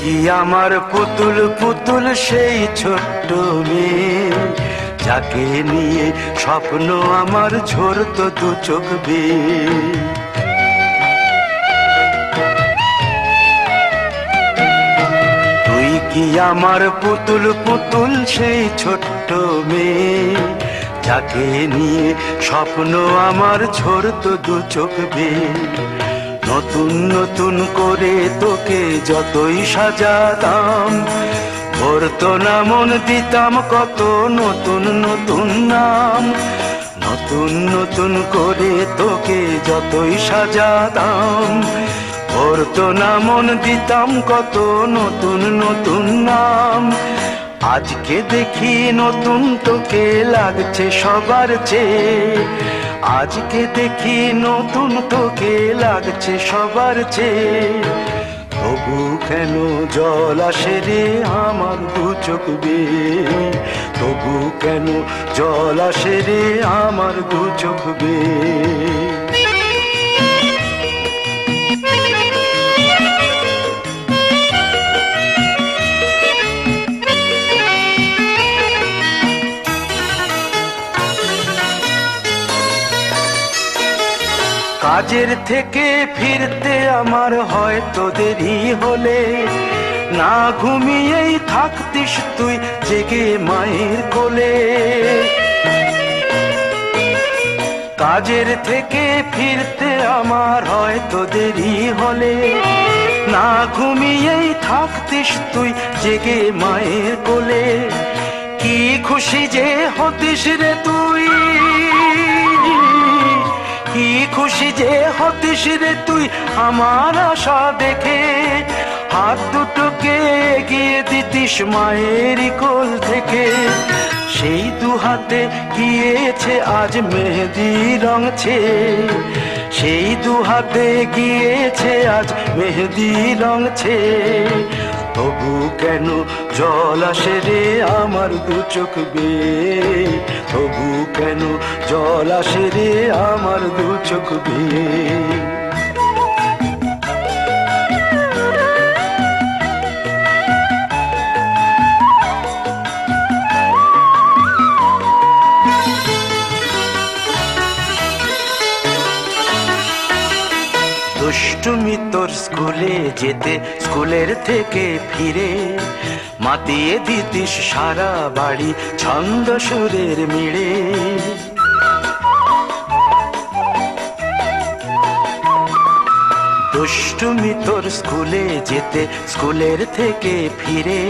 কি আমার পুতুল পুতুল সেই ছোট্ট মেয়ে, যাকে নিয়ে স্বপ্ন আমার ঝরতো দু চোখ বেয়ে। তুই কি আমার পুতুল পুতুল সেই ছোট্ট মেয়ে, যাকে নিয়ে স্বপ্ন আমার ঝরতো দু চোখ বেয়ে। নতুন নতুন করে তোকে যতই সাজাতাম, ভরতো না মন, দিতাম কত নতুন নতুন নাম। নতুন নতুন করে তোকে যতই সাজাতাম, ভরতো না মন, দিতাম কত নতুন নতুন নাম। আজকে দেখি নতুন তোকে লাগছে সবার চেয়ে, আজকে দেখি নতুন তোকে লাগছে সবার চেয়ে। তবু কেন জল আসে রে আমার দু চোখ বেয়ে, তবু কেন জল আসে রে আমার দু চোখ বেয়ে। কাজের থেকে ফিরতে আমার হয়তো দেরি হলে, না ঘুমিয়েই থাকতিস তুই জেগে মায়ের কোলে। কাজের থেকে ফিরতে আমার হয়তো দেরি হলে, না ঘুমিয়েই থাকতিস তুই জেগে মায়ের কোলে। কি খুশি যে হতিস রে তুই, কি খুশি যে হতিস রে তুই আমার আশা দেখে। হাত দুটোকে এগিয়ে দিতিস মায়ের কোল থেকে, সেই দু হাতে গিয়েছে আজ মেহেদি রঙছে। সেই দু হাতে গিয়েছে আজ মেহেদি রঙছে। তবু কেন জল আসে রে আমার দু চোখ বেয়ে, তবু কেন জল আসে রে আমার দু চোখ বেয়ে। দুষ্টুমি তোর স্কুলে যেতে, স্কুলের থেকে ফিরে মাতিয়ে দিতিস সারা বাড়ি ছন্দ সুরের মিড়ে। দুষ্টুমি তোর স্কুলে যেতে, স্কুলের থেকে ফিরে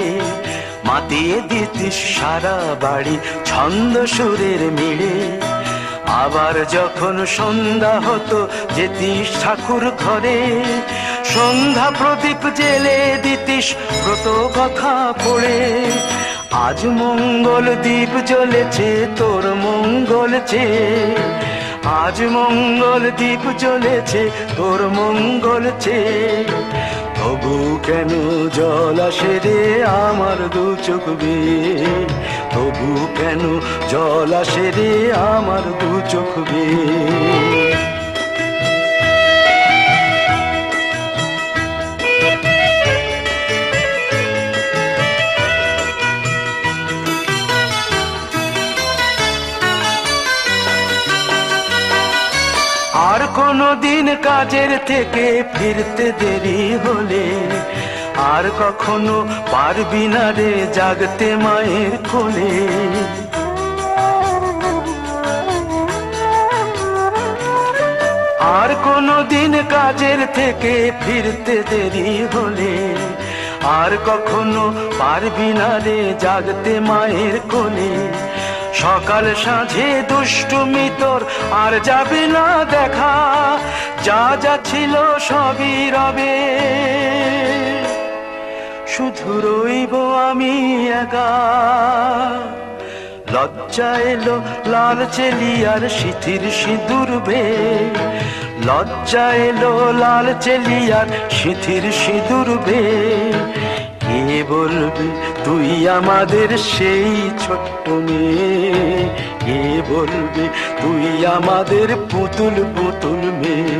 মাতিয়ে দিতিস সারা বাড়ি ছন্দ সুরের মিড়ে। আবার যখন সন্ধ্যা হতো যেতিস ঠাকুর ঘরে, সন্ধ্যা প্রদীপ জেলে দিতিস ব্রত কথা পড়ে। আজ মঙ্গল দ্বীপ জ্বলেছে তোর মঙ্গল চেয়ে, আজ মঙ্গল দ্বীপ জ্বলেছে তোর মঙ্গল চেয়ে। তবু কেন জল আসে রে আমার দু চোখ বেয়ে, তবু কেন জল আসে রে আমার দু চোখ বেয়ে। আর কোনো দিন কাজের থেকে ফিরতে দেরি হলে, আর কখনো পারবি না রে জাগতে মায়ের কোলে। আর কোনো দিন কাজের থেকে ফিরতে দেরি হলে, আর কখনো পারবি না রে জাগতে মায়ের কোলে। সকাল সাঁঝে দুষ্টুমি তোর আর যাবে না দেখা, যা যা ছিল সবই রবে, শুধু রইব আমি একা। লজ্জা এলো লাল চেলিয়ার সিথির সিঁদুর বেয়ে, লজ্জা এলো লাল চেলিয়ার সিথির সিঁদুর বেয়ে। কে বলবে তুই আমাদের সেই ছোট্ট মেয়ে, কে বলবে তুই আমাদের পুতুল পুতুল মেয়ে,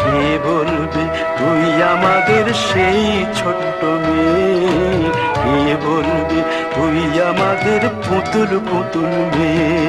কে বলবে তুই আমাদের সেই ছোট্ট মেয়ে, কে বলবে তুই আমাদের পুতুল পুতুল মেয়ে।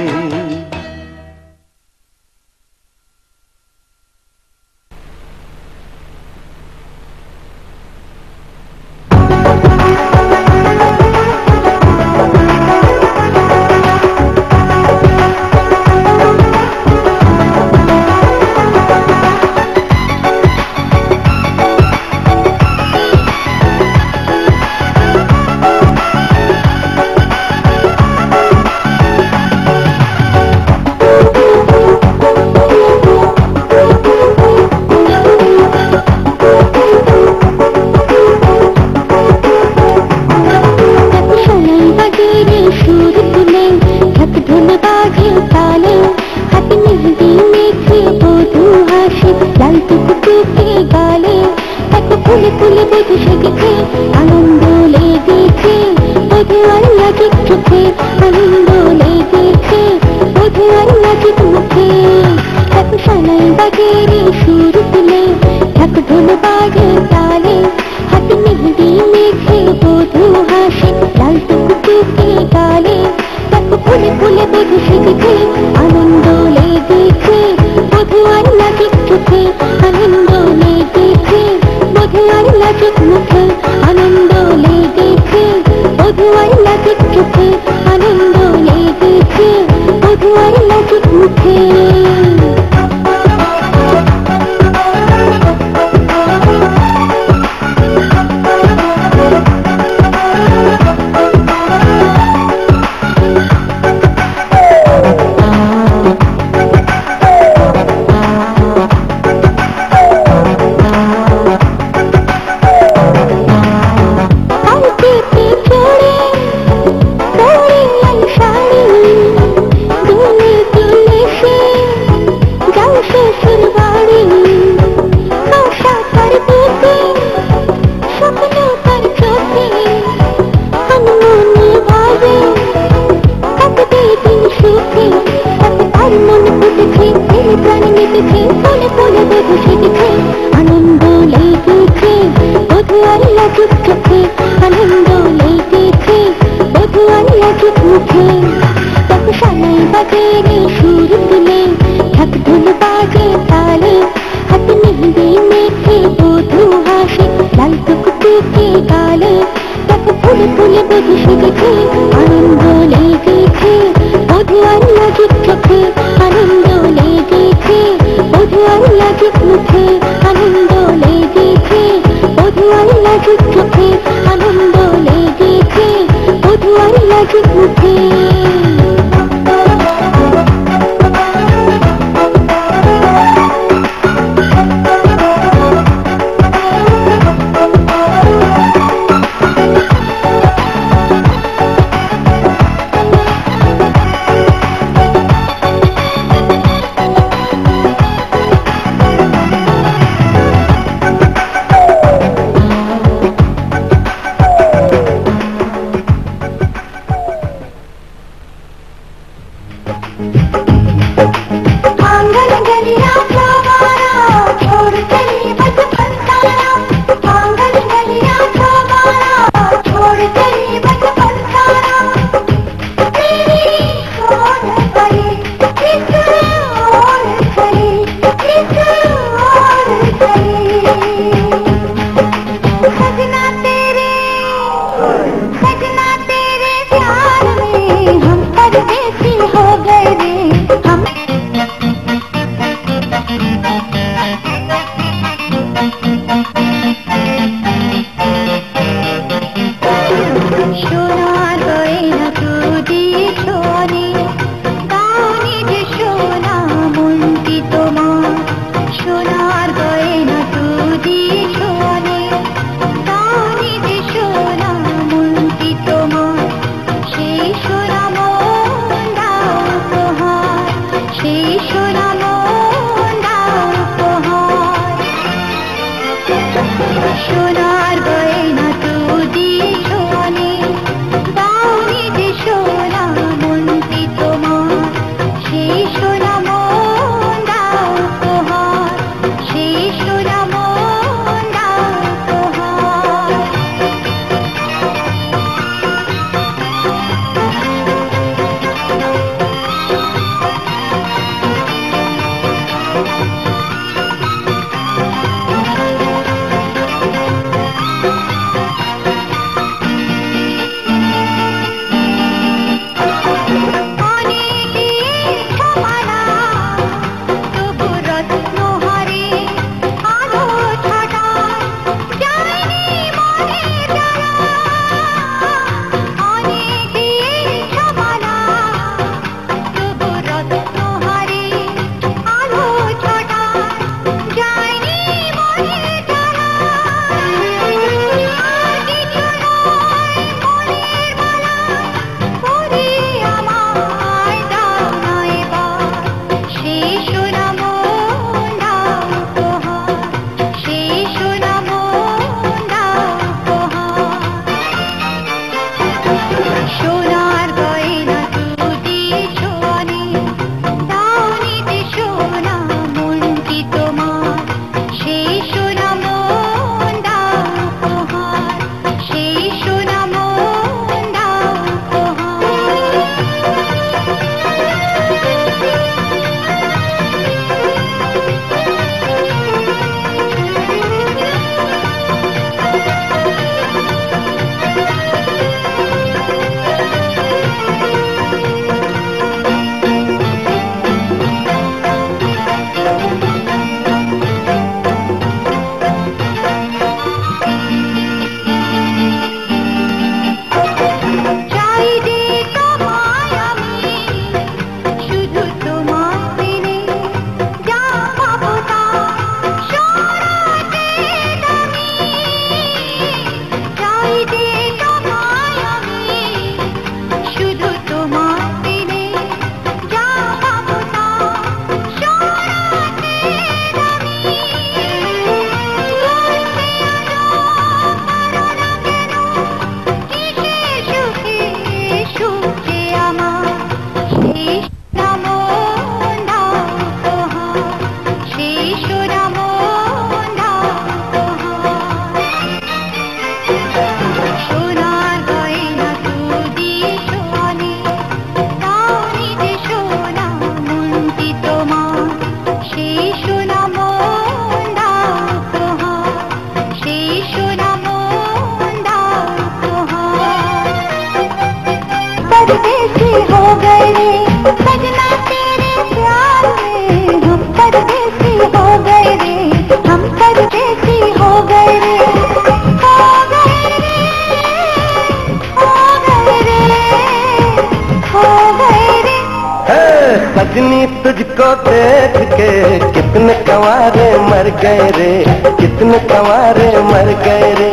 देख के कितने कंवारे मर गए रे, कितने कंवारे मर गए रे।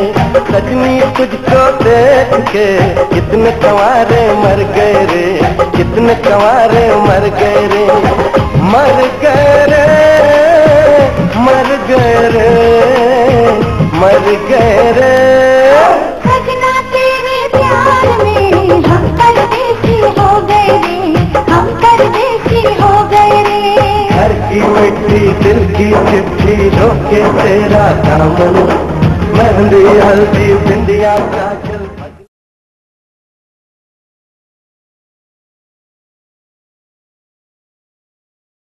सजनी तुझको देख के कितने कंवारे मर गए रे, कितने कंवारे मर गए रे। मर गए रे, मर गए रे, मर गए रे। सजना तेरे प्यार में हम परदेसी हो गए रे, हम परदेसी हो गए रे। घर की मिट्टी दिल की चिट्ठी रोके तेरा दामन, मेहंदी हल्दी बिंदिया काजल।